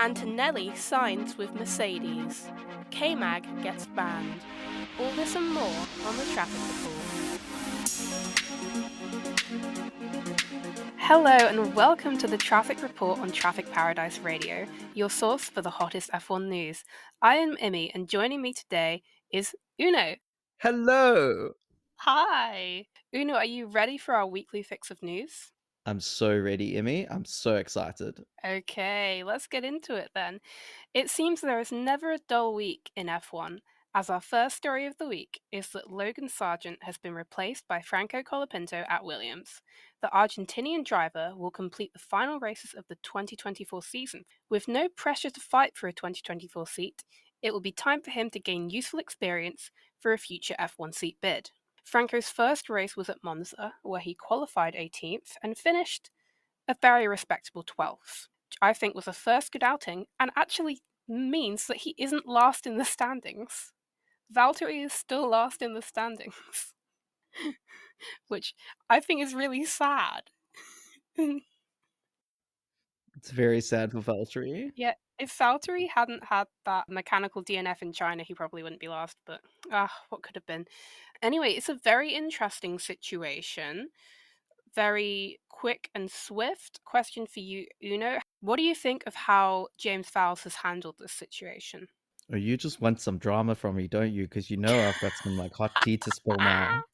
Antonelli signs with Mercedes. KMag gets banned. All this and more on the Traffic Report. Hello and welcome to the Traffic Report on Traffic Paradise Radio, your source for the hottest F1 news. I am Immy, and joining me today is Uno. Hello! Hi! Uno, are you ready for our weekly fix of news? I'm so ready, Immy. I'm so excited. Okay, let's get into it then. It seems there is never a dull week in F1, as our first story of the week is that Logan Sargent has been replaced by Franco Colapinto at Williams. The Argentinian driver will complete the final races of the 2024 season. With no pressure to fight for a 2024 seat, it will be time for him to gain useful experience for a future F1 seat bid. Franco's first race was at Monza, where he qualified 18th and finished a very respectable 12th. I think was a first good outing and actually means that he isn't last in the standings. Valtteri is still last in the standings, which I think is really sad. It's very sad for Valtteri. Yeah, if Valtteri hadn't had that mechanical DNF in China, he probably wouldn't be last, but what could have been. Anyway, it's a very interesting situation. Very quick and swift. Question for you, Uno. What do you think of how James Fowles has handled this situation? Oh, you just want some drama from me, don't you? Because you know I've got some hot tea to spill now.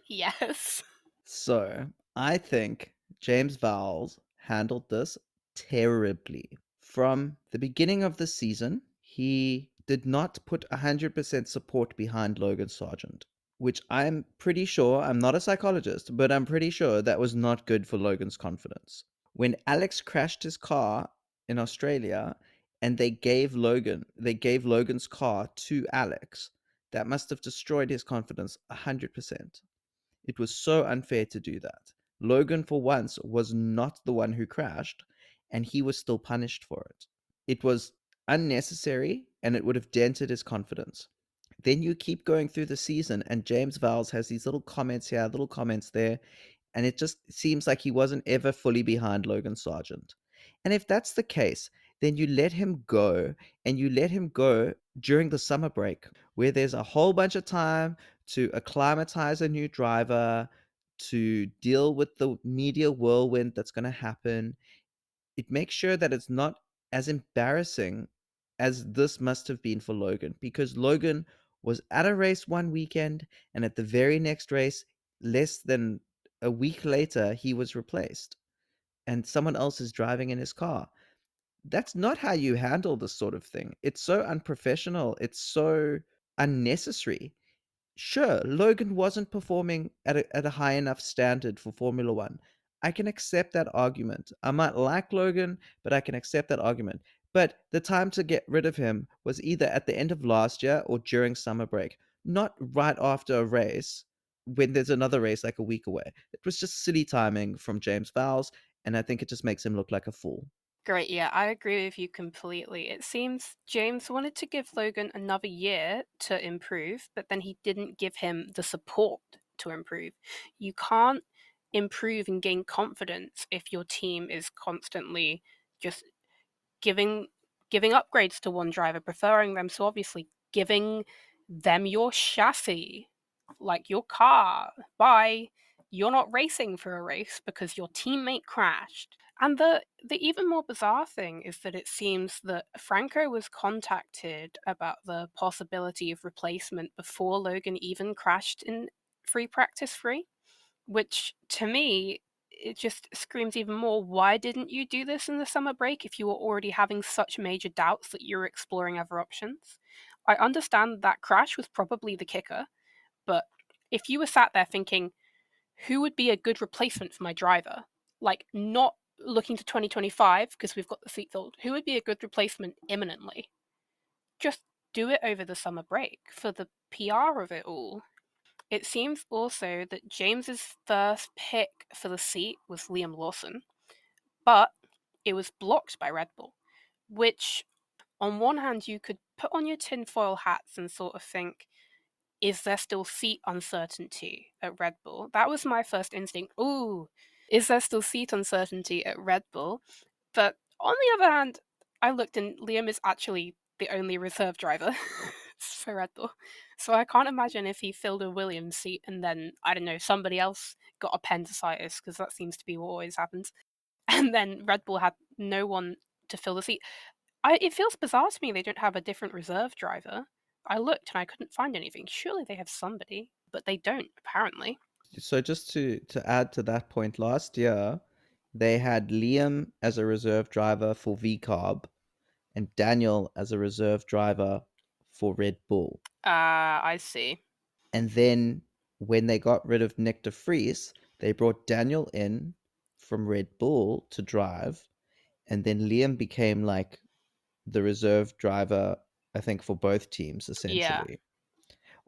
Yes. So, I think James Vowles handled this terribly. From the beginning of the season, he did not put 100% support behind Logan Sargent, which I'm pretty sure, I'm not a psychologist, but I'm pretty sure that was not good for Logan's confidence. When Alex crashed his car in Australia and they gave Logan's car to Alex, that must have destroyed his confidence 100%. It was so unfair to do that. Logan, for once, was not the one who crashed, and he was still punished for it. It was unnecessary, and it would have dented his confidence. Then you keep going through the season, and James Vowles has these little comments here, little comments there, and it just seems like he wasn't ever fully behind Logan Sargent. And if that's the case, then you let him go, and you let him go during the summer break, where there's a whole bunch of time to acclimatize a new driver, to deal with the media whirlwind that's going to happen. It makes sure that it's not as embarrassing as this must have been for Logan, because Logan was at a race one weekend, and at the very next race, less than a week later, he was replaced, and someone else is driving in his car. That's not how you handle this sort of thing. It's so unprofessional. It's so unnecessary. Sure, Logan wasn't performing at a high enough standard for Formula One. I can accept that argument. I might like Logan, but I can accept that argument. But the time to get rid of him was either at the end of last year or during summer break, not right after a race when there's another race like a week away. It was just silly timing from James Vowles, and I think it just makes him look like a fool. Great, yeah, I agree with you completely. It seems James wanted to give Logan another year to improve, but then he didn't give him the support to improve. You can't improve and gain confidence if your team is constantly just giving giving upgrades to one driver, preferring them, so obviously giving them your chassis, like your car, by you're not racing for a race because your teammate crashed. And the even more bizarre thing is that it seems that Franco was contacted about the possibility of replacement before Logan even crashed in free practice free, which to me it just screams even more, why didn't you do this in the summer break if you were already having such major doubts that you were exploring other options? I understand that crash was probably the kicker, but if you were sat there thinking, who would be a good replacement for my driver? Like, not looking to 2025 because we've got the seat filled, who would be a good replacement imminently? Just do it over the summer break for the PR of it all. It seems also that James's first pick for the seat was Liam Lawson, but it was blocked by Red Bull, which on one hand you could put on your tinfoil hats and sort of think, is there still seat uncertainty at Red Bull? That was my first instinct. Ooh, is there still seat uncertainty at Red Bull? But on the other hand, I looked and Liam is actually the only reserve driver for Red Bull. So I can't imagine if he filled a Williams seat and then, I don't know, somebody else got appendicitis, because that seems to be what always happens. And then Red Bull had no one to fill the seat. It feels bizarre to me they don't have a different reserve driver. I looked and I couldn't find anything. Surely they have somebody, but they don't, apparently. So just to add to that point, last year they had Liam as a reserve driver for VCarb and Daniel as a reserve driver for Red Bull. I see. And then when they got rid of Nick de Vries, they brought Daniel in from Red Bull to drive, and then Liam became like the reserve driver, I think, for both teams Yeah. essentially.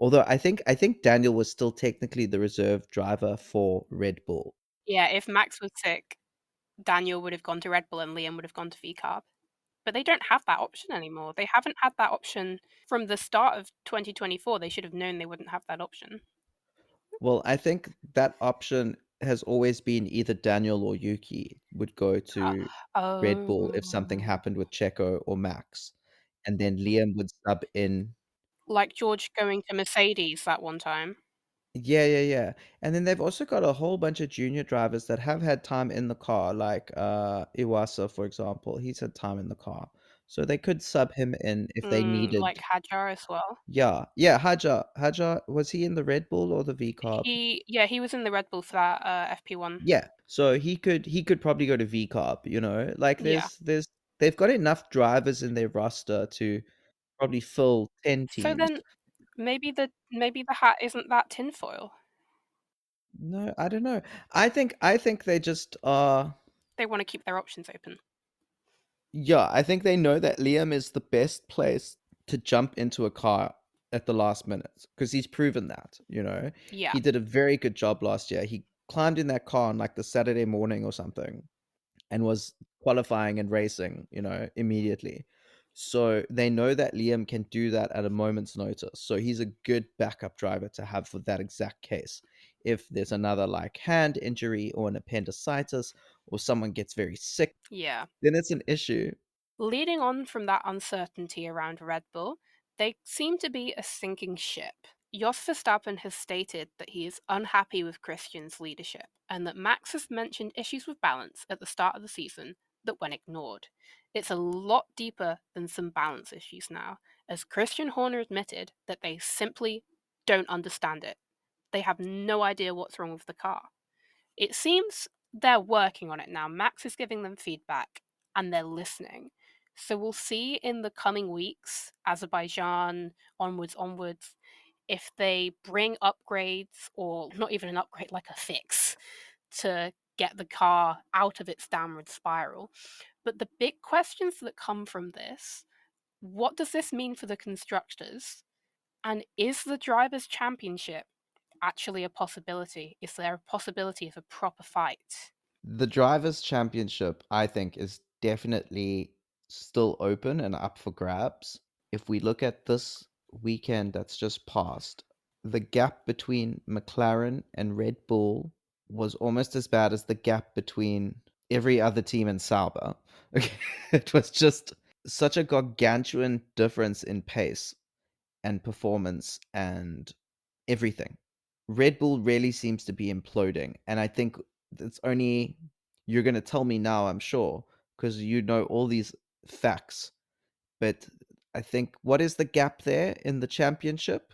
Although I think Daniel was still technically the reserve driver for Red Bull. Yeah, if Max was sick, Daniel would have gone to Red Bull and Liam would have gone to VCarb. But they don't have that option anymore. They haven't had that option from the start of 2024. They should have known they wouldn't have that option. Well, I think that option has always been either Daniel or Yuki would go Uh, to Red Bull if something oh, happened with Checo or Max, and then Liam would sub in. like George going to Mercedes that one time. Yeah, yeah, yeah. And then they've also got a whole bunch of junior drivers that have had time in the car, like Iwasa, for example. He's had time in the car. So they could sub him in if they Like needed. Hadjar as well. Yeah. Yeah, Hajar, was he in the Red Bull or the V Carb? He was in the Red Bull for that FP1. Yeah. So he could probably go to V Carb, you know? Like Yeah. there's they've got enough drivers in their roster to probably fill 10 So teams. then maybe the hat isn't that tinfoil. No, I don't know. I think they just are. They want to keep their options open. Yeah, I think they know that Liam is the best place to jump into a car at the last minute because he's proven that, you know. Yeah. He did a very good job last year. He climbed in that car on like the Saturday morning or something and was qualifying and racing, you know, immediately. So they know that Liam can do that at a moment's notice. So he's a good backup driver to have for that exact case. If there's another like hand injury or an appendicitis or someone gets very sick, Yeah. then it's an issue. Leading on from that uncertainty around Red Bull, they seem to be a sinking ship. Jos Verstappen has stated that he is unhappy with Christian's leadership and that Max has mentioned issues with balance at the start of the season that went ignored. It's a lot deeper than some balance issues now, as Christian Horner admitted that they simply don't understand it. They have no idea what's wrong with the car. It seems they're working on it now. Max is giving them feedback and they're listening. So we'll see in the coming weeks, Azerbaijan, onwards, if they bring upgrades or not even an upgrade, like a fix to get the car out of its downward spiral. But the big questions that come from this, what does this mean for the constructors? And is the Drivers' Championship actually a possibility? Is there a possibility of a proper fight? The drivers' championship, I think, is definitely still open and up for grabs. If we look at this weekend that's just passed, the gap between McLaren and Red Bull was almost as bad as the gap between every other team in Sauber. It was just such a gargantuan difference in pace and performance and everything. Red Bull really seems to be imploding, and I think it's only you're going to tell me now, I'm sure, because you know all these facts. But I think what is the gap there in the championship?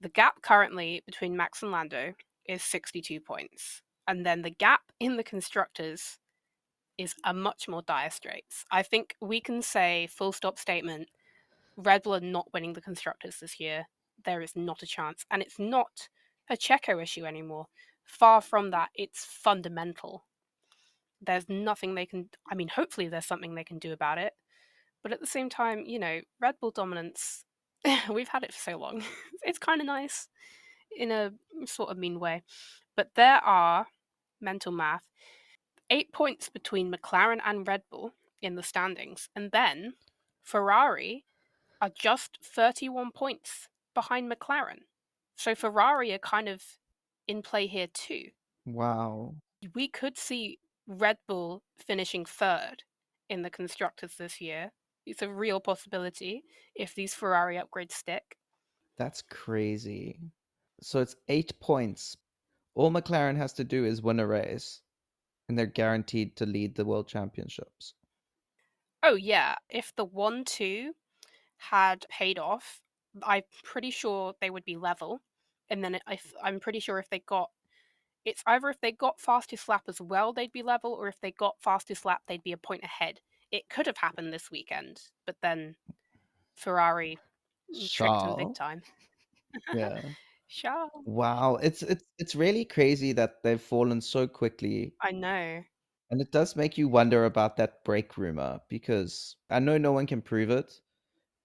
The gap currently between Max and Lando is 62 points. And then the gap in the constructors is a much more dire straits. I think we can say, full stop statement, Red Bull are not winning the constructors this year. There is not a chance. And it's not a Checo issue anymore. Far from that, it's fundamental. There's nothing they can, I mean, hopefully there's something they can do about it. But at the same time, Red Bull dominance, we've had it for so long. It's kind of nice in a sort of mean way. But there are, mental math, 8 points between McLaren and Red Bull in the standings. And then Ferrari are just 31 points behind McLaren. So Ferrari are kind of in play here too. Wow. We could see Red Bull finishing third in the constructors this year. It's a real possibility if these Ferrari upgrades stick. That's crazy. So it's 8 points. All McLaren has to do is win a race, and they're guaranteed to lead the world championships. Oh, yeah, if the 1 2 had paid off, I'm pretty sure they would be level. And then I'm pretty sure if they got it's either if they got fastest lap as well, they'd be level, or if they got fastest lap, they'd be a point ahead. It could have happened this weekend, but then Ferrari tricked them big Charles. time. Yeah. Sure. Wow. It's really crazy that they've fallen so quickly. I know. And it does make you wonder about that break rumor because I know no one can prove it,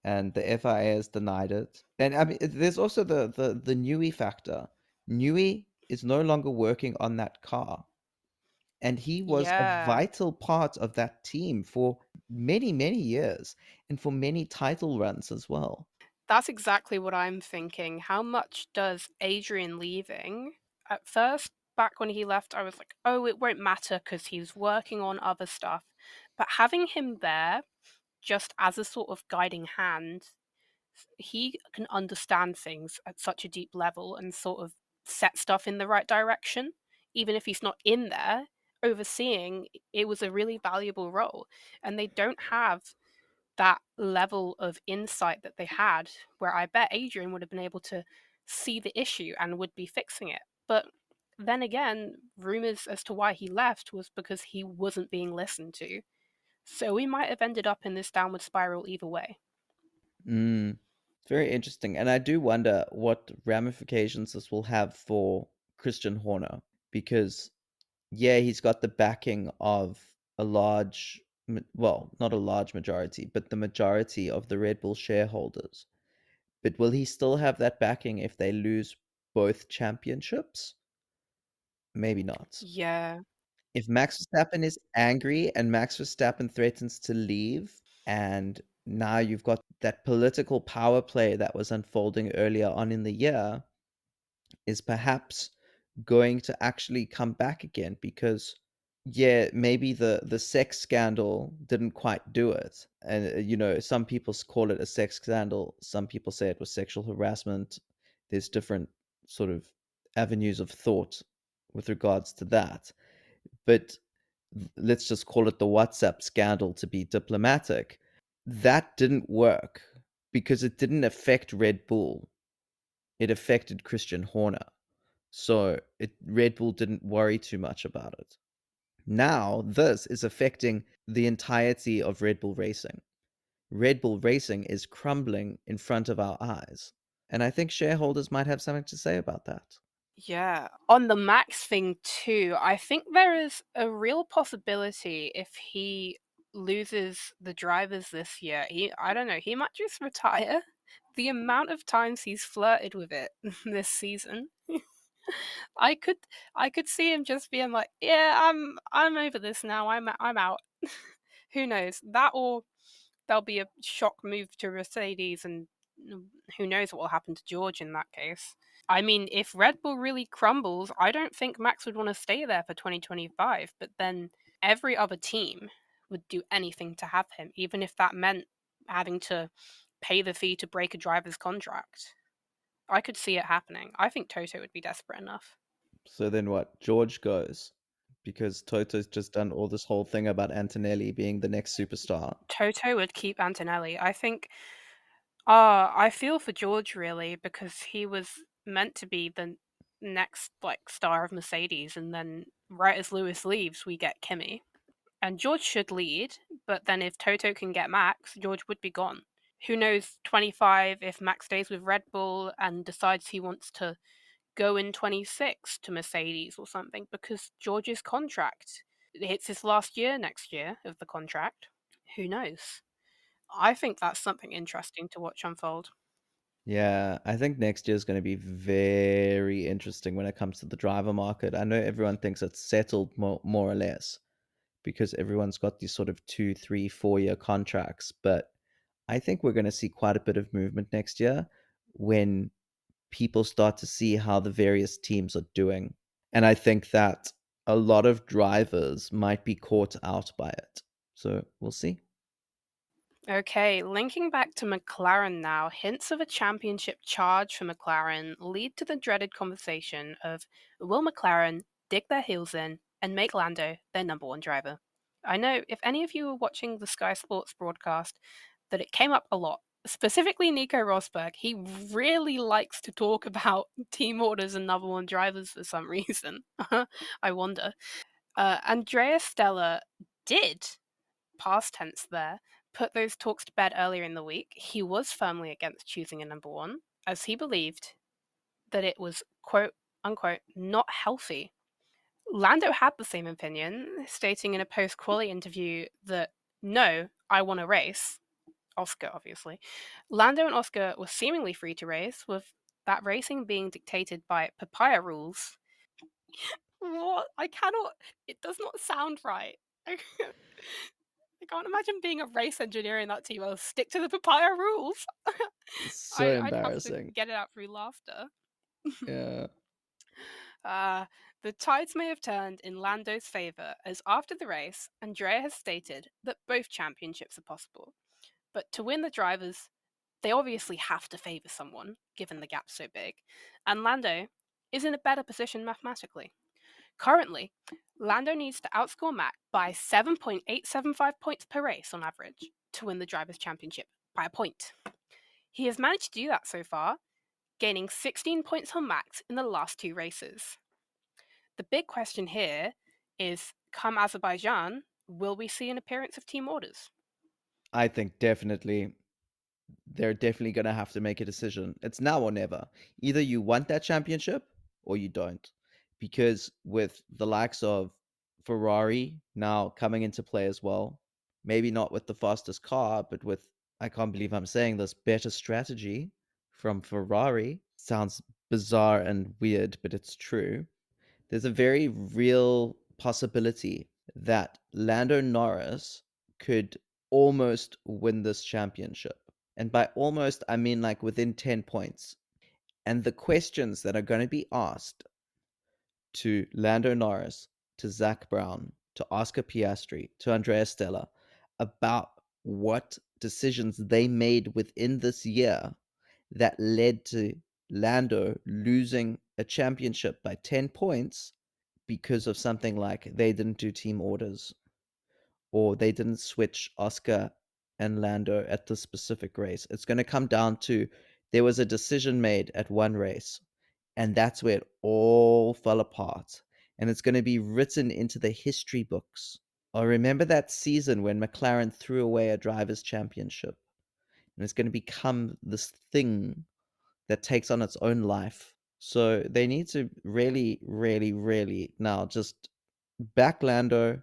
and the FIA has denied it. And I mean, there's also the Newey factor. Newey is no longer working on that car, and he was a Yeah. vital part of that team for many, many years and for many title runs as well. That's exactly what I'm thinking. How much does Adrian leaving? At first, back when he left, I was like, oh, it won't matter because he's working on other stuff. But having him there just as a sort of guiding hand, he can understand things at such a deep level and sort of set stuff in the right direction. Even if he's not in there overseeing, it was a really valuable role. And they don't have that level of insight that they had, where I bet Adrian would have been able to see the issue and would be fixing it. But then again, rumors as to why he left was because he wasn't being listened to. So we might have ended up in this downward spiral either way. Mm, very interesting. And I do wonder what ramifications this will have for Christian Horner because, yeah, he's got the backing of a large, well, not a large majority, but the majority of the Red Bull shareholders. But will he still have that backing if they lose both championships? Maybe not. Yeah. If Max Verstappen is angry and Max Verstappen threatens to leave, and now you've got that political power play that was unfolding earlier on in the year, is perhaps going to actually come back again because yeah, maybe the sex scandal didn't quite do it. And some people call it a sex scandal, some people say it was sexual harassment. There's different sort of avenues of thought with regards to that. But let's just call it the WhatsApp scandal to be diplomatic. That didn't work because it didn't affect Red Bull. It affected Christian Horner. So Red Bull didn't worry too much about it. Now, this is affecting the entirety of Red Bull Racing. Red Bull Racing is crumbling in front of our eyes. And I think shareholders might have something to say about that. Yeah. On the Max thing too, I think there is a real possibility if he loses the drivers this year, I don't know, he might just retire. The amount of times he's flirted with it this season. I could I could see him just being like, "Yeah, I'm over this now. I'm out." Who knows? That, or there'll be a shock move to Mercedes, and who knows what will happen to George in that case. I mean, if Red Bull really crumbles, I don't think Max would want to stay there for 2025, but then every other team would do anything to have him, even if that meant having to pay the fee to break a driver's contract. I could see it happening. I think Toto would be desperate enough. So then what? George goes because Toto's just done all this whole thing about Antonelli being the next superstar. Toto would keep Antonelli. I think I feel for George really because he was meant to be the next like star of Mercedes, and then right as Lewis leaves, we get Kimi. And George should lead, but then if Toto can get Max, George would be gone. Who knows 25 if Max stays with Red Bull and decides he wants to go in 26 to Mercedes or something, because George's contract hits his last year next year of the contract. Who knows? I think that's something interesting to watch unfold. Yeah, I think next year is going to be very interesting when it comes to the driver market. I know everyone thinks it's settled more or less because everyone's got these sort of 2, 3, 4 year contracts. But I think we're going to see quite a bit of movement next year when people start to see how the various teams are doing. And I think that a lot of drivers might be caught out by it. So we'll see. Okay, linking back to McLaren now, hints of a championship charge for McLaren lead to the dreaded conversation of will McLaren dig their heels in and make Lando their number 1 driver? I know if any of you were watching the Sky Sports broadcast that it came up a lot. Specifically, Nico Rosberg. He really likes to talk about team orders and number 1 drivers for some reason. I wonder. Andrea Stella did past tense there, put those talks to bed earlier in the week. He was firmly against choosing a number 1, as he believed that it was quote unquote not healthy. Lando had the same opinion, stating in a post quali interview that no, I want to race. Oscar, obviously. Lando and Oscar were seemingly free to race, with that racing being dictated by papaya rules. What? I cannot. It does not sound right. I can't imagine being a race engineer in that team. I'll stick to the papaya rules. So I'd have to embarrassing. get it out through laughter. Yeah. Uh, the tides may have turned in Lando's favour, as after the race, Andrea has stated that both championships are possible. But to win the drivers, they obviously have to favour someone, given the gap's so big, and Lando is in a better position mathematically. Currently, Lando needs to outscore Mac by 7.875 points per race on average to win the Drivers' Championship by a point. He has managed to do that so far, gaining 16 points on Max in the last 2 races. The big question here is come Azerbaijan, will we see an appearance of team orders? I think definitely they're definitely going to have to make a decision. It's now or never. Either you want that championship or you don't. Because with the likes of Ferrari now coming into play as well, maybe not with the fastest car, but with, I can't believe I'm saying this, better strategy from Ferrari. Sounds bizarre and weird, but it's true. There's a very real possibility that Lando Norris could almost win this championship. And by almost, I mean like within 10 points. And the questions that are going to be asked to Lando Norris, to Zach Brown, to Oscar Piastri, to Andrea Stella about what decisions they made within this year that led to Lando losing a championship by 10 points because of something like they didn't do team orders or they didn't switch Oscar and Lando at the specific race. It's going to come down to there was a decision made at one race, and that's where it all fell apart. And it's going to be written into the history books. I remember that season when McLaren threw away a driver's championship, and it's going to become this thing that takes on its own life. So they need to really, really, really now just back Lando,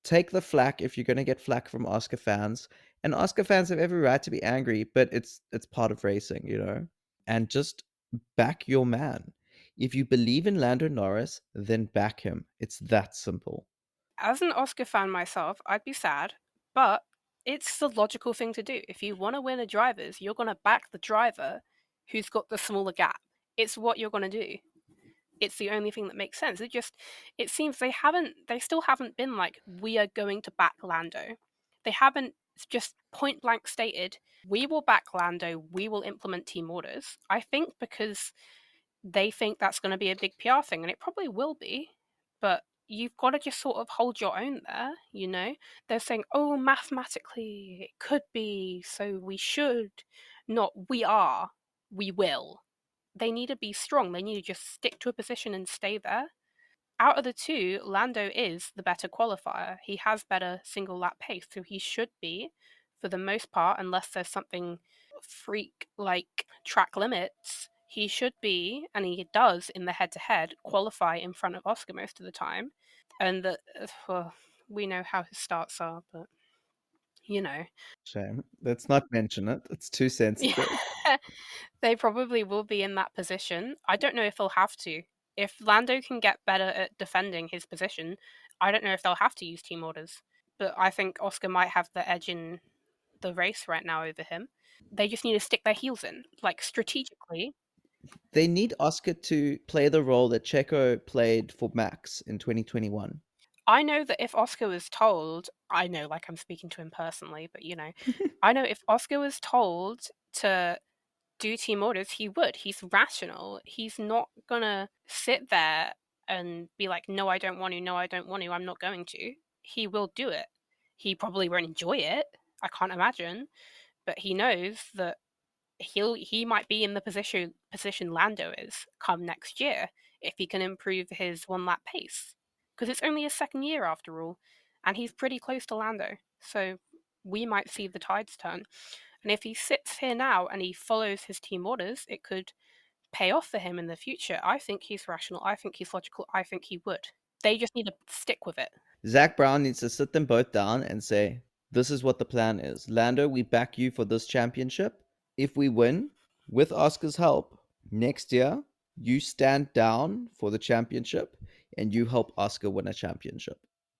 take the flack if you're going to get flack from Oscar fans. And Oscar fans have every right to be angry, but it's part of racing, you know? And just back your man. If you believe in Lando Norris, then back him. It's that simple. As an Oscar fan myself, I'd be sad, but it's the logical thing to do. If you want to win a drivers, you're going to back the driver who's got the smaller gap. It's what you're going to do. It's the only thing that makes sense. It seems they still haven't been like we are going to back Lando. They haven't just point blank stated we will back Lando, we will implement team orders. I think because they think that's going to be a big PR thing, and it probably will be, but you've got to just sort of hold your own there, you know? They're saying, oh, mathematically, it could be, so we should, not we are, we will. They need to be strong. They need to just stick to a position and stay there. Out of the two, Lando is the better qualifier. He has better single lap pace, so he should be, for the most part, unless there's something freak like track limits, he should be, and he does in the head to head, qualify in front of Oscar most of the time. And well, we know how his starts are, but you know. Shame. Let's not mention it. It's too sensitive. Yeah, they probably will be in that position. I don't know if they'll have to. If Lando can get better at defending his position, I don't know if they'll have to use team orders. But I think Oscar might have the edge in the race right now over him. They just need to stick their heels in, like strategically. They need Oscar to play the role that Checo played for Max in 2021. I know that if Oscar was told, I know, like I'm speaking to him personally, but I know if Oscar was told to do team orders, he would. He's rational. He's not gonna sit there and be like, no, I don't want to, no, I don't want to, I'm not going to. He will do it. He probably won't enjoy it. I can't imagine. But he knows that he might be in the position Lando is come next year if he can improve his 1 lap pace. Because it's only his second year after all, and he's pretty close to Lando. So we might see the tides turn. And if he sits here now and he follows his team orders, it could pay off for him in the future. I think he's rational. I think he's logical. I think he would. They just need to stick with it. Zach Brown needs to sit them both down and say, this is what the plan is. Lando, we back you for this championship. If we win, with Oscar's help, next year, you stand down for the championship and you help Oscar win a championship.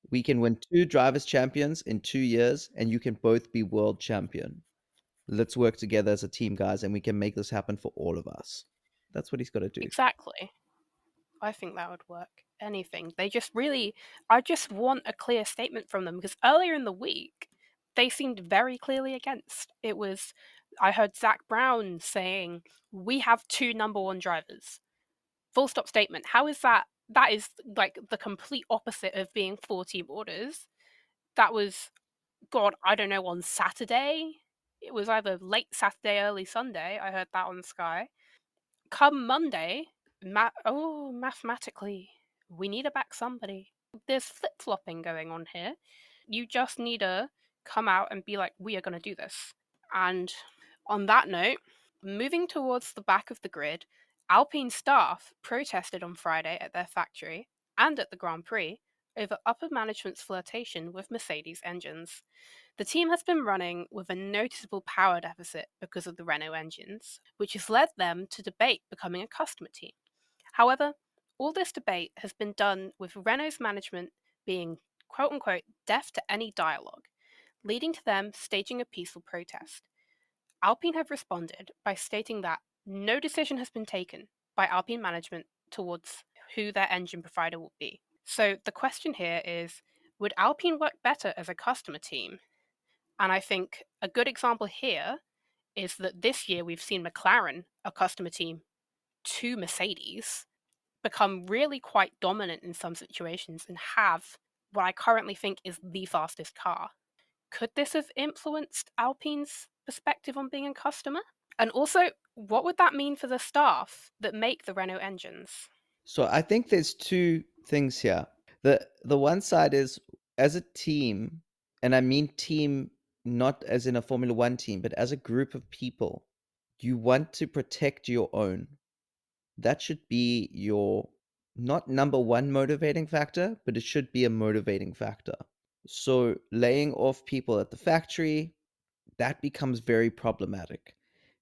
We can win 2 drivers' champions in 2 years and you can both be world champion. Let's work together as a team, guys, and we can make this happen for all of us. That's what he's got to do. Exactly. I think that would work. Anything. They just really, I just want a clear statement from them because earlier in the week, they seemed very clearly against. I heard Zach Brown saying, we have 2 No.1 drivers. Full stop statement. How is that? That is like the complete opposite of being 4 team orders. That was, God, I don't know, on Saturday. It was either late Saturday, early Sunday. I heard that on Sky. Come Monday, mathematically, we need to back somebody. There's flip flopping going on here. You just need to come out and be like, we are going to do this. And on that note, moving towards the back of the grid, Alpine staff protested on Friday at their factory and at the Grand Prix over upper management's flirtation with Mercedes engines. The team has been running with a noticeable power deficit because of the Renault engines, which has led them to debate becoming a customer team. However, all this debate has been done with Renault's management being quote unquote deaf to any dialogue, leading to them staging a peaceful protest. Alpine have responded by stating that no decision has been taken by Alpine management towards who their engine provider will be. So the question here is, would Alpine work better as a customer team? And I think a good example here is that this year we've seen McLaren, a customer team to Mercedes, become really quite dominant in some situations and have what I currently think is the fastest car. Could this have influenced Alpine's perspective on being a customer? And also, what would that mean for the staff that make the Renault engines? So I think there's 2 things here. The one side is, as a team, and I mean team not as in a Formula One team, but as a group of people, you want to protect your own. That should be your not number 1 motivating factor, but it should be a motivating factor. So laying off people at the factory, that becomes very problematic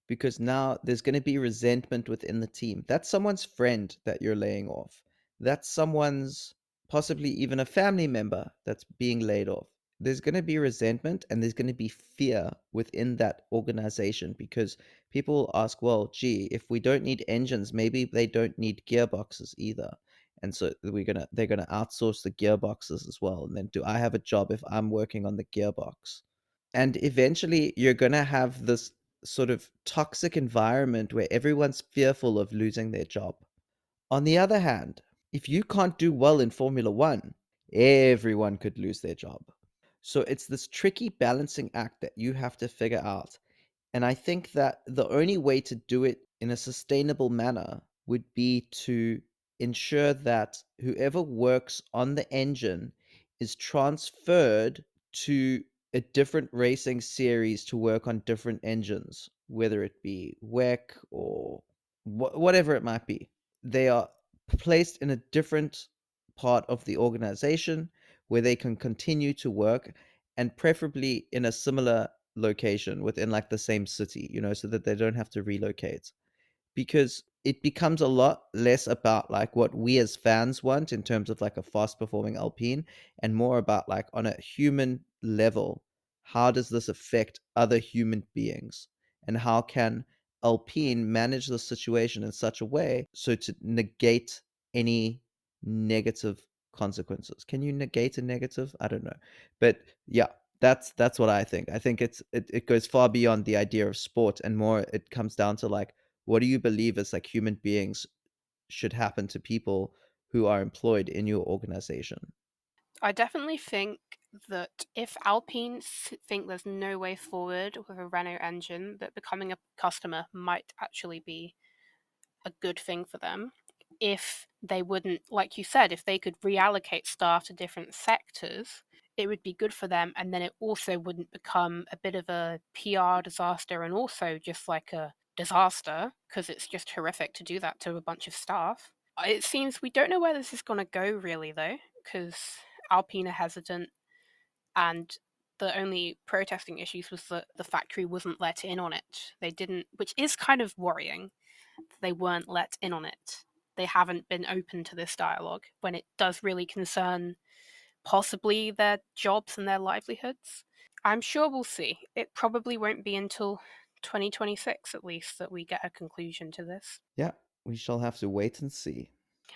because now there's going to be resentment within the team. That's someone's friend that you're laying off. That's someone's possibly even a family member that's being laid off. There's going to be resentment and there's going to be fear within that organization because people will ask, well, gee, if we don't need engines, maybe they don't need gearboxes either. And so they're gonna outsource the gearboxes as well. And then do I have a job if I'm working on the gearbox? And eventually you're going to have this sort of toxic environment where everyone's fearful of losing their job. On the other hand, if you can't do well in Formula One, everyone could lose their job. So it's this tricky balancing act that you have to figure out. And I think that the only way to do it in a sustainable manner would be to ensure that whoever works on the engine is transferred to a different racing series to work on different engines, whether it be WEC or whatever it might be. They are placed in a different part of the organization where they can continue to work and preferably in a similar location within like the same city, so that they don't have to relocate. Because it becomes a lot less about like what we as fans want in terms of like a fast performing Alpine and more about like on a human level, how does this affect other human beings? And how can Alpine manage the situation in such a way so to negate any negative consequences. Can you negate a negative? I don't know. But yeah, that's what I think. I think it goes far beyond the idea of sport, and more it comes down to like, what do you believe as like human beings should happen to people who are employed in your organization? I definitely think that if Alpine think there's no way forward with a Renault engine, that becoming a customer might actually be a good thing for them. If they wouldn't, like you said, if they could reallocate staff to different sectors, it would be good for them. And then it also wouldn't become a bit of a PR disaster and also just like a disaster because it's just horrific to do that to a bunch of staff. It seems we don't know where this is going to go really, though, because Alpine are hesitant and the only protesting issues was that the factory wasn't let in on it. They didn't, which is kind of worrying. They weren't let in on it. They haven't been open to this dialogue when it does really concern possibly their jobs and their livelihoods. I'm sure we'll see. It probably won't be until 2026 at least that we get a conclusion to this. Yeah, we shall have to wait and see.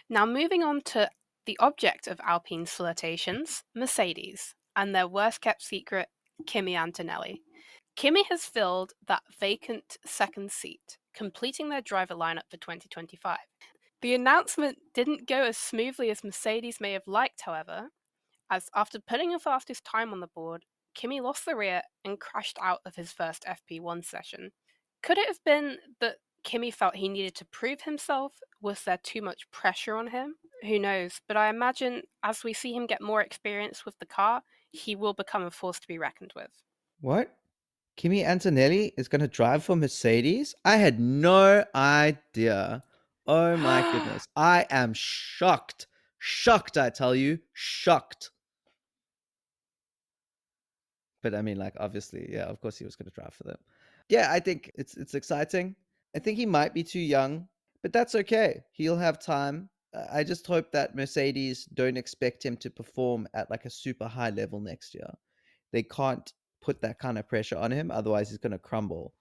Now, moving on to the object of Alpine's flirtations, Mercedes, and their worst kept secret, Kimi Antonelli. Kimi has filled that vacant second seat, completing their driver lineup for 2025. The announcement didn't go as smoothly as Mercedes may have liked, however, as after putting a fastest time on the board, Kimi lost the rear and crashed out of his first FP1 session. Could it have been that Kimi felt he needed to prove himself? Was there too much pressure on him? Who knows? But I imagine as we see him get more experience with the car, he will become a force to be reckoned with. What? Kimi Antonelli is going to drive for Mercedes? I had no idea. Oh my goodness. I am shocked. Shocked, I tell you. Shocked. But I mean, like, obviously, yeah, of course he was going to drive for them. Yeah, I think it's exciting. I think he might be too young, but that's okay. He'll have time. I just hope that Mercedes don't expect him to perform at like a super high level next year. They can't put that kind of pressure on him, otherwise he's going to crumble.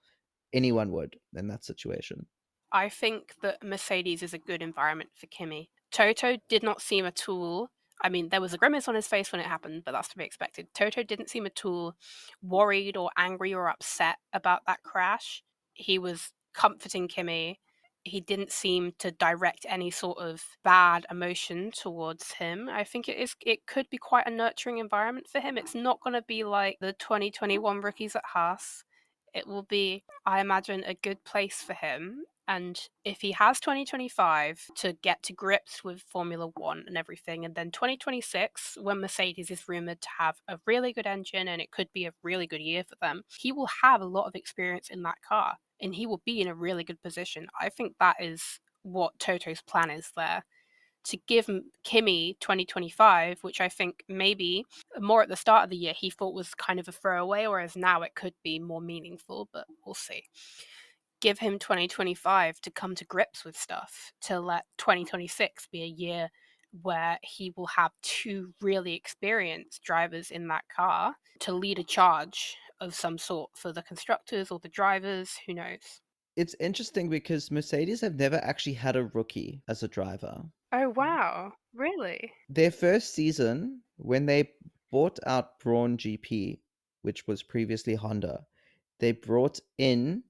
Anyone would in that situation. I think that Mercedes is a good environment for Kimi. Toto did not seem at all. I mean, there was a grimace on his face when it happened, but that's to be expected. Toto didn't seem at all worried or angry or upset about that crash. He was comforting Kimi. He didn't seem to direct any sort of bad emotion towards him. I think it could be quite a nurturing environment for him. It's not going to be like the 2021 rookies at Haas. It will be, I imagine, a good place for him. And if he has 2025 to get to grips with Formula One and everything, and then 2026, when Mercedes is rumored to have a really good engine and it could be a really good year for them, he will have a lot of experience in that car and he will be in a really good position. I think that is what Toto's plan is there to give Kimi 2025, which I think maybe more at the start of the year he thought was kind of a throwaway, whereas now it could be more meaningful, but we'll see. Give him 2025 to come to grips with stuff, to let 2026 be a year where he will have two really experienced drivers in that car to lead a charge of some sort for the constructors or the drivers, who knows. It's interesting because Mercedes have never actually had a rookie as a driver. Oh wow, really? Their first season, when they bought out Braun GP, which was previously Honda, they brought in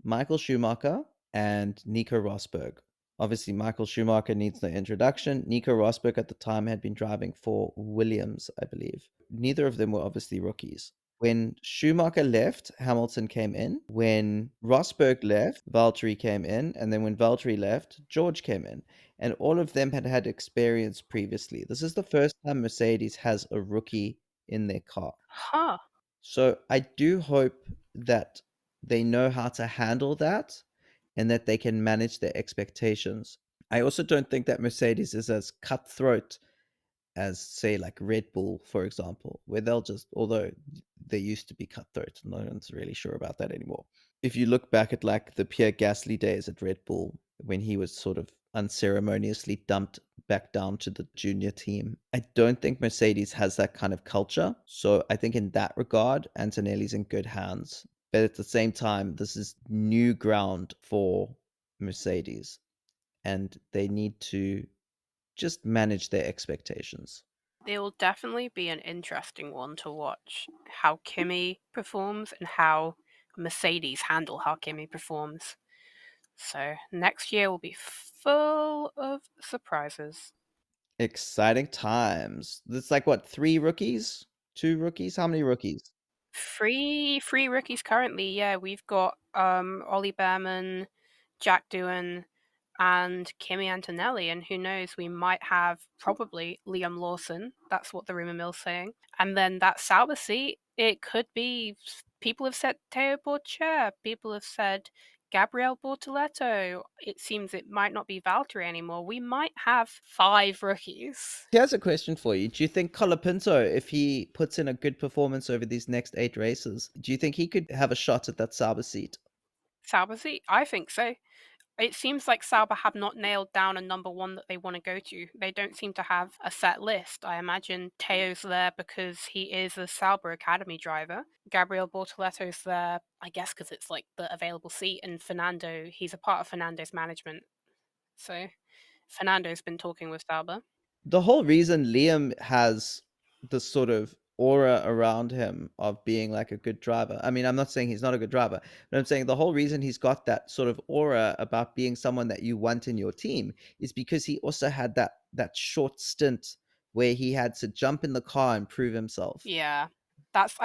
Michael Schumacher and Nico Rosberg. Obviously, Michael Schumacher needs no introduction. Nico Rosberg at the time had been driving for Williams, I believe. Neither of them were obviously rookies. When Schumacher left, Hamilton came in. When Rosberg left, Valtteri came in. And then when Valtteri left, George came in. And all of them had had experience previously. This is the first time Mercedes has a rookie in their car. Huh. So I do hope that they know how to handle that and that they can manage their expectations. I also don't think that Mercedes is as cutthroat as, say, like Red Bull, for example, where they'll just, although they used to be cutthroat, no one's really sure about that anymore. If you look back at like the Pierre Gasly days at Red Bull, when he was sort of unceremoniously dumped back down to the junior team, I don't think Mercedes has that kind of culture. So I think in that regard, Antonelli's in good hands. But at the same time, this is new ground for Mercedes, and they need to just manage their expectations. It'll definitely be an interesting one to watch how Kimi performs and how Mercedes handle how Kimi performs. So next year will be full of surprises. Exciting times. It's like what, 3 rookies? 2 rookies? How many rookies? Free rookies currently, yeah. We've got Ollie Behrman, Jack Doohan, and Kimi Antonelli, and who knows, we might have probably Liam Lawson. That's what the rumor mill's saying. And then that Sauber seat, it could be. People have said Teo Porcher. People have said Gabriel Bortoletto. It seems it might not be Valtteri anymore. We might have 5 rookies. Here's a question for you. Do you think Colapinto, if he puts in a good performance over these next 8 races, do you think he could have a shot at that Sauber seat? Sauber seat? I think so. It seems like Sauber have not nailed down a number 1 that they want to go to. They don't seem to have a set list. I imagine Teo's there because he is a Sauber Academy driver. Gabriel Bortoletto's there, I guess, because it's like the available seat. And Fernando, he's a part of Fernando's management. So Fernando's been talking with Sauber. The whole reason Liam has this sort of aura around him of being like a good driver. I mean, I'm not saying he's not a good driver, but I'm saying the whole reason he's got that sort of aura about being someone that you want in your team is because he also had that short stint where he had to jump in the car and prove himself. Yeah. That's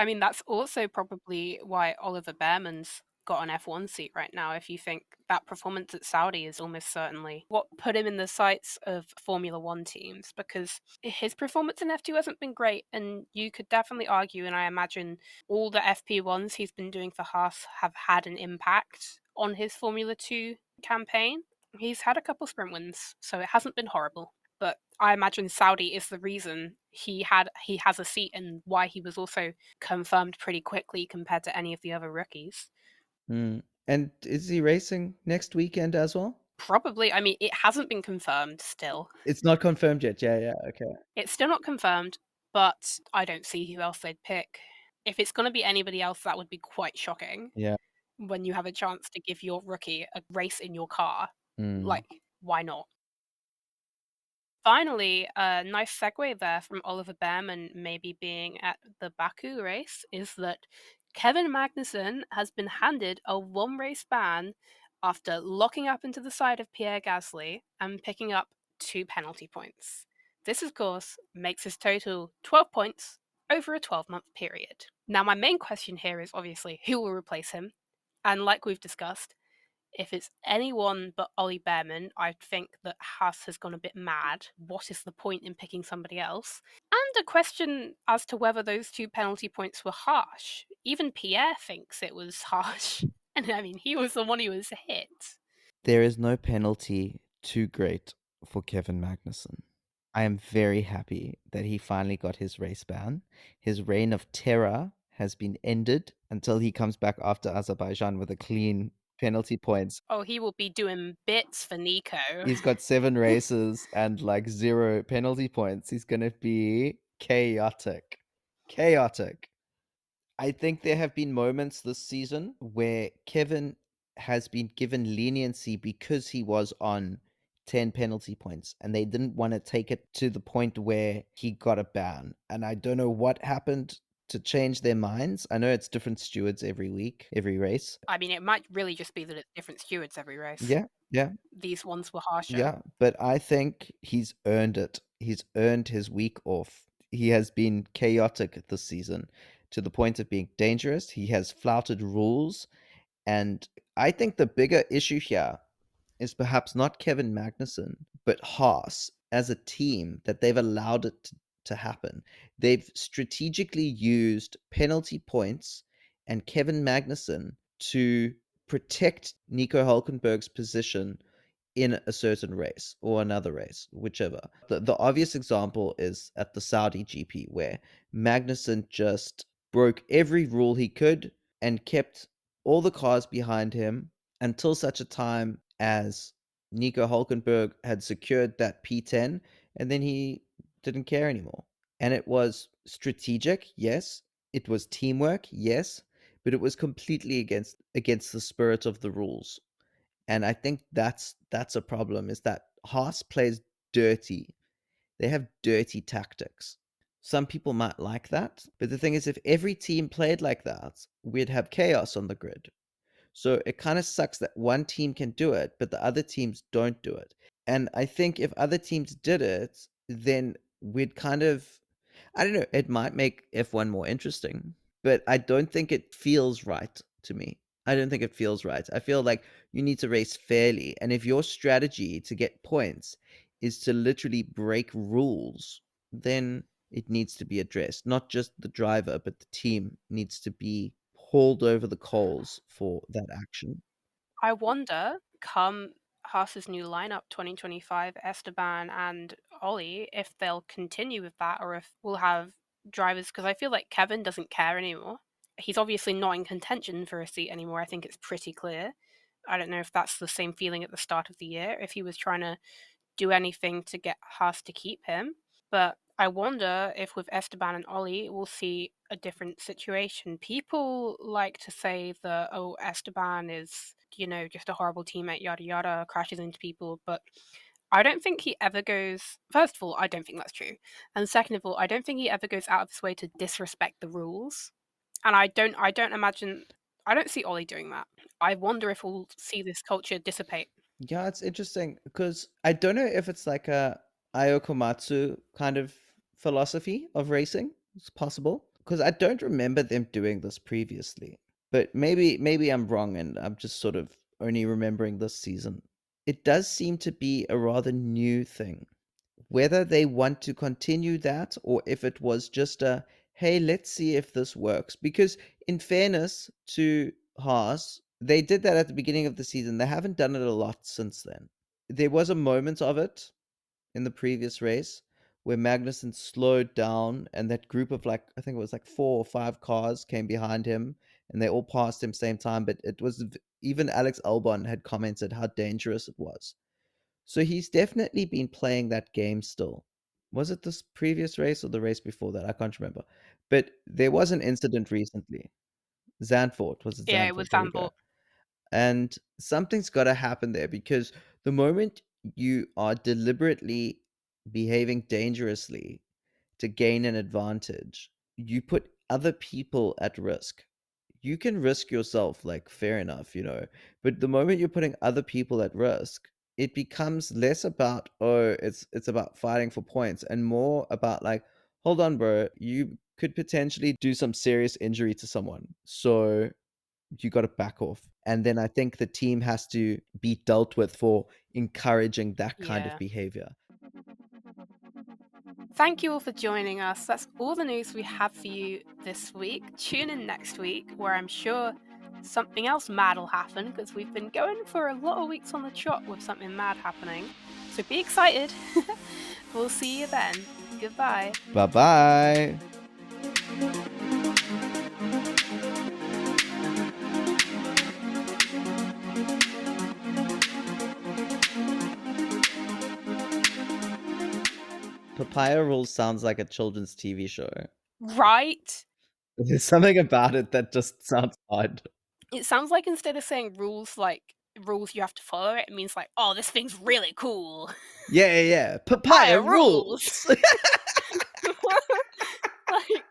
also probably why Oliver Behrman's got an F1 seat right now. If you think that performance at Saudi is almost certainly what put him in the sights of Formula One teams, because his performance in F2 hasn't been great, and you could definitely argue, and I imagine all the FP1s he's been doing for Haas have had an impact on his Formula 2 campaign. He's had a couple sprint wins, so it hasn't been horrible, but I imagine Saudi is the reason he has a seat and why he was also confirmed pretty quickly compared to any of the other rookies. Mm. And is he racing next weekend as well? Probably, I mean, it hasn't been confirmed still. It's not confirmed yet. Yeah, yeah, okay. It's still not confirmed, but I don't see who else they'd pick. If it's going to be anybody else, that would be quite shocking Yeah. when you have a chance to give your rookie a race in your car. Mm. Like, why not? Finally, a nice segue there from Oliver Behrman maybe being at the Baku race is that Kevin Magnussen has been handed a 1 race ban after locking up into the side of Pierre Gasly and picking up 2 penalty points. This, of course, makes his total 12 points over a 12-month period. Now, my main question here is obviously who will replace him? And like we've discussed, if it's anyone but Ollie Behrman, I think that Haas has gone a bit mad. What is the point in picking somebody else? And a question as to whether those 2 penalty points were harsh. Even Pierre thinks it was harsh. And I mean, he was the one who was hit. There is no penalty too great for Kevin Magnussen. I am very happy that he finally got his race ban. His reign of terror has been ended until he comes back after Azerbaijan with a clean penalty points. Oh, he will be doing bits for Nico. He's got 7 races and like 0 penalty points. He's going to be chaotic. Chaotic. I think there have been moments this season where Kevin has been given leniency because he was on 10 penalty points and they didn't want to take it to the point where he got a ban. And I don't know what happened to change their minds. I know it's different stewards every week, every race. I mean, it might really just be that it's different stewards every race. Yeah, yeah, These ones were harsher. yeah. But I think he's earned it. He's earned his week off. He has been chaotic this season to the point of being dangerous. He has flouted rules. And I think the bigger issue here is perhaps not Kevin Magnussen, but Haas as a team that they've allowed it to happen. They've strategically used penalty points and Kevin Magnussen to protect Nico Hulkenberg's position in a certain race or another race, whichever. The obvious example is at the Saudi GP, where Magnussen just broke every rule he could and kept all the cars behind him until such a time as Nico Hulkenberg had secured that P10, and then he didn't care anymore. And it was strategic, yes. It was teamwork, yes, but it was completely against the spirit of the rules. And I think that's a problem, is that Haas plays dirty They have dirty tactics. Some people might like that, but the thing is, if every team played like that, we'd have chaos on the grid. So it kind of sucks that one team can do it, but the other teams don't do it. And I think if other teams did it, then we'd kind of, I don't know, it might make F1 more interesting, but I don't think it feels right to me. I don't think it feels right. I feel like you need to race fairly. And if your strategy to get points is to literally break rules, then it needs to be addressed. Not just the driver, but the team needs to be hauled over the coals for that action. I wonder, come Haas's new lineup 2025, Esteban and Ollie, if they'll continue with that or if we'll have drivers, because I feel like Kevin doesn't care anymore. He's obviously not in contention for a seat anymore. I think it's pretty clear. I don't know if that's the same feeling at the start of the year, if he was trying to do anything to get Haas to keep him. But I wonder if with Esteban and Ollie, we'll see a different situation. People like to say that, oh, Esteban is, just a horrible teammate, yada yada, crashes into people. But I don't think he ever goes. First of all, I don't think that's true. And second of all, I don't think he ever goes out of his way to disrespect the rules. And I don't imagine. I don't see Ollie doing that. I wonder if we'll see this culture dissipate. Yeah, it's interesting because I don't know if it's like a Ayokomatsu kind of philosophy of racing. It's possible because I don't remember them doing this previously. But maybe I'm wrong and I'm just sort of only remembering this season. It does seem to be a rather new thing. Whether they want to continue that or if it was just a hey, let's see if this works. Because in fairness to Haas, they did that at the beginning of the season. They haven't done it a lot since then. There was a moment of it in the previous race where Magnussen slowed down and that group of like I think it was like 4 or 5 cars came behind him and they all passed him same time, but it was even Alex Albon had commented how dangerous it was. So he's definitely been playing that game still. Was it this previous race or the race before that? I can't remember. But there was an incident recently. Zandvoort. Was it Yeah, it was Zandvoort? There we go. Zandvoort. And something's got to happen there because the moment you are deliberately behaving dangerously to gain an advantage, you put other people at risk. You can risk yourself, like, fair enough, but the moment you're putting other people at risk, it becomes less about, oh, it's about fighting for points and more about like, hold on, bro, you could potentially do some serious injury to someone. So you got to back off. And then I think the team has to be dealt with for encouraging that kind of Yeah. behavior. Thank you all for joining us. That's all the news we have for you this week. Tune in next week, where I'm sure something else mad will happen because we've been going for a lot of weeks on the trot with something mad happening. So be excited. We'll see you then. Goodbye. Bye bye. Papaya Rules sounds like a children's TV show. Right? There's something about it that just sounds odd. It sounds like instead of saying rules like rules you have to follow, it means like, oh, this thing's really cool. Yeah. Papaya Fire rules. Rules. Like